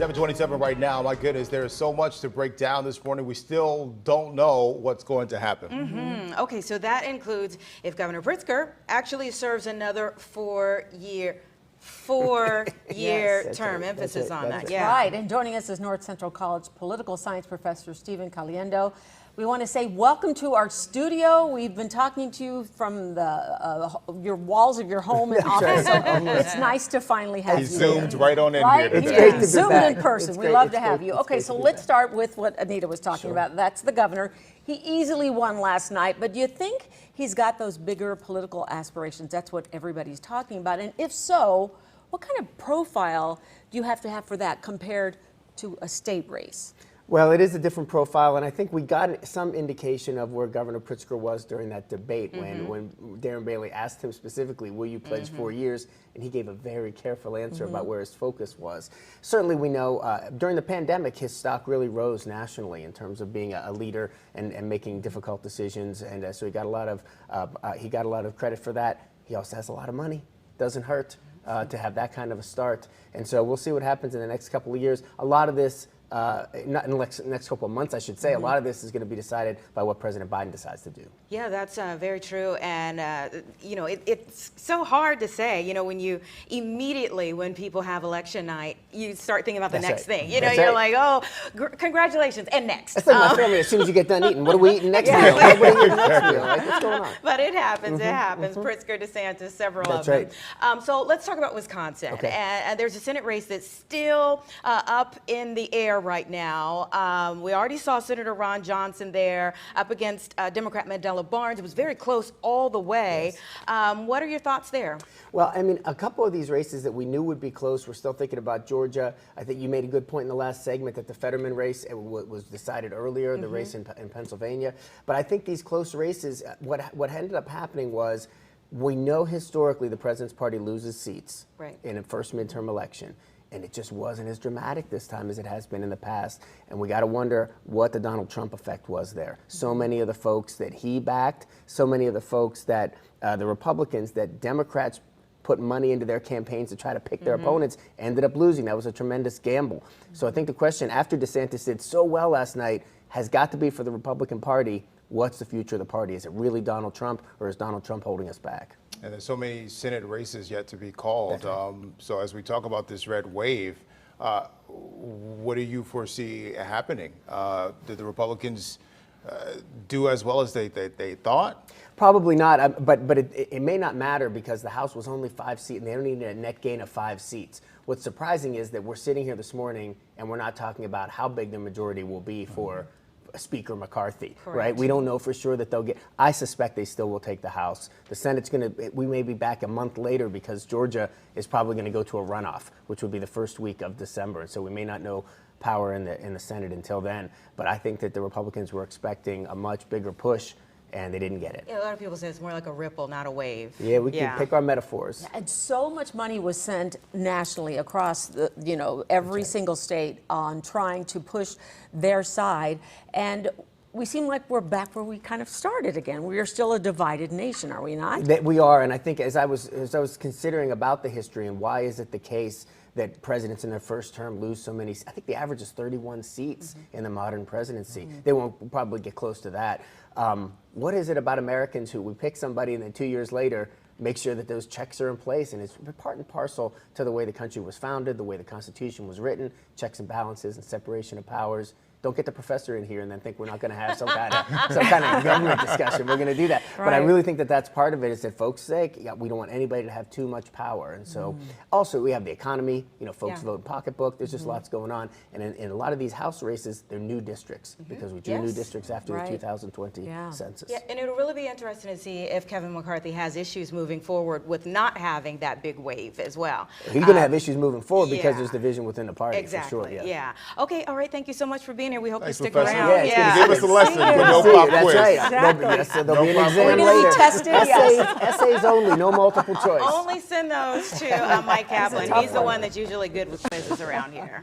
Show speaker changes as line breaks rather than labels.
7:27 right now. My goodness, there is so much to break down this morning. We still don't know what's going to happen.
Okay, so that includes if Governor Pritzker actually serves another four-year
Yes,
term.
right.
Emphasis on that.
That's
Yeah.
Right, and joining us is North Central College political science professor Stephen Caliendo. We want to say welcome to our studio. We've been talking to you from the your walls of your home and office, so it's nice to finally have
He
you
zoomed
here.
right on in
Right?
here
It's
today.
great to be
Zoomed
back.
in person.
It's
We
great-
love
it's
to have
great-
you.
it's
Okay,
great
so
to be
let's
back.
start with what Anita was talking about. That's the governor. He easily won last night, but do you think he's got those bigger political aspirations? That's what everybody's talking about. And if so, what kind of profile do you have to have for that compared to a state race?
Well, it is a different profile, and I think we got some indication of where Governor Pritzker was during that debate when Darren Bailey asked him specifically, will you pledge 4 years? And he gave a very careful answer about where his focus was. Certainly we know during the pandemic, his stock really rose nationally in terms of being a leader and making difficult decisions, and so he got a lot of credit for that. He also has a lot of money. Doesn't hurt to have that kind of a start. And so we'll see what happens in the next couple of years. A lot of this, not in the next couple of months, I should say, a lot of this is going to be decided by what President Biden decides to do.
Yeah, that's very true. And, you know, it's so hard to say, you know, when you immediately, when people have election night, you start thinking about the
That's
next
right.
thing. You know,
That's
you're
right.
like, oh, congratulations, and next.
That's like my family. As soon as you get done eating, what are we eating next meal? What are we eating next meal? Like, what's going on?
But it happens. It happens. Pritzker, DeSantis, several
That's
of them.
right.
So let's talk about Wisconsin.
Okay.
And there's a Senate race that's still up in the air right now. We already saw Senator Ron Johnson there up against Democrat Mandela Barnes. It was very close all the way. What are your thoughts there?
Well, I mean, a couple of these races that we knew would be close, we're still thinking about Georgia. I think you made a good point in the last segment that the Fetterman race was decided earlier, the race in Pennsylvania. But I think these close races, what ended up happening was we know historically the president's party loses seats in a first midterm election. And it just wasn't as dramatic this time as it has been in the past. And we got to wonder what the Donald Trump effect was there. So many of the folks that he backed, so many of the folks that the Republicans, that Democrats put money into their campaigns to try to pick their opponents, ended up losing. That was a tremendous gamble. So I think the question after DeSantis did so well last night has got to be for the Republican Party, what's the future of the party? Is it really Donald Trump, or is Donald Trump holding us back?
And there's so many Senate races yet to be called. So as we talk about this red wave, what do you foresee happening? Did the Republicans do as well as they thought?
Probably not, but it may not matter because the House was only 5 seats and they don't need a net gain of 5 seats. What's surprising is that we're sitting here this morning and we're not talking about how big the majority will be for Speaker McCarthy, right? We don't know for sure that they'll get. I suspect they still will take the House. The Senate's we may be back a month later because Georgia is probably going to go to a runoff, which would be the first week of December. And so we may not know power in the Senate until then. But I think that the Republicans were expecting a much bigger push, and they didn't get it.
Yeah, a lot of people say it's more like a ripple, not a wave.
Yeah, we can pick our metaphors.
And so much money was sent nationally across the, every single state on trying to push their side. And we seem like we're back where we kind of started again. We are still a divided nation, are we not?
That we are, and I think as I was considering about the history and why is it the case that presidents in their first term lose so many, I think the average is 31 seats in the modern presidency. They won't probably get close to that. What is it about Americans who we pick somebody and then 2 years later make sure that those checks are in place? And it's part and parcel to the way the country was founded, the way the Constitution was written, checks and balances and separation of powers. Don't get the professor in here and then think we're not going to have some kind of government discussion. We're going to do that. But I really think that that's part of it is that folks say we don't want anybody to have too much power. And so also we have the economy, folks vote in pocketbook. There's just lots going on. And in a lot of these House races, they're new districts because we drew new districts after the 2020 census.
Yeah, and it'll really be interesting to see if Kevin McCarthy has issues moving forward with not having that big wave as well.
He's going to have issues moving forward because there's division within the party.
Exactly.
For sure,
yeah. Okay. All right. Thank you so much for being here. We hope
Thanks,
you stick
Professor.
around.
Yeah,
You gave us a lesson, but no
See,
pop
that's
quiz.
right.
Exactly.
There'll be an
pop
exam
quiz.
We're gonna be
later.
tested, yes.
Essays only, no multiple choice.
Only send those to Mike Kaplan.
tough
He's the
one.
one that's usually good with quizzes around here.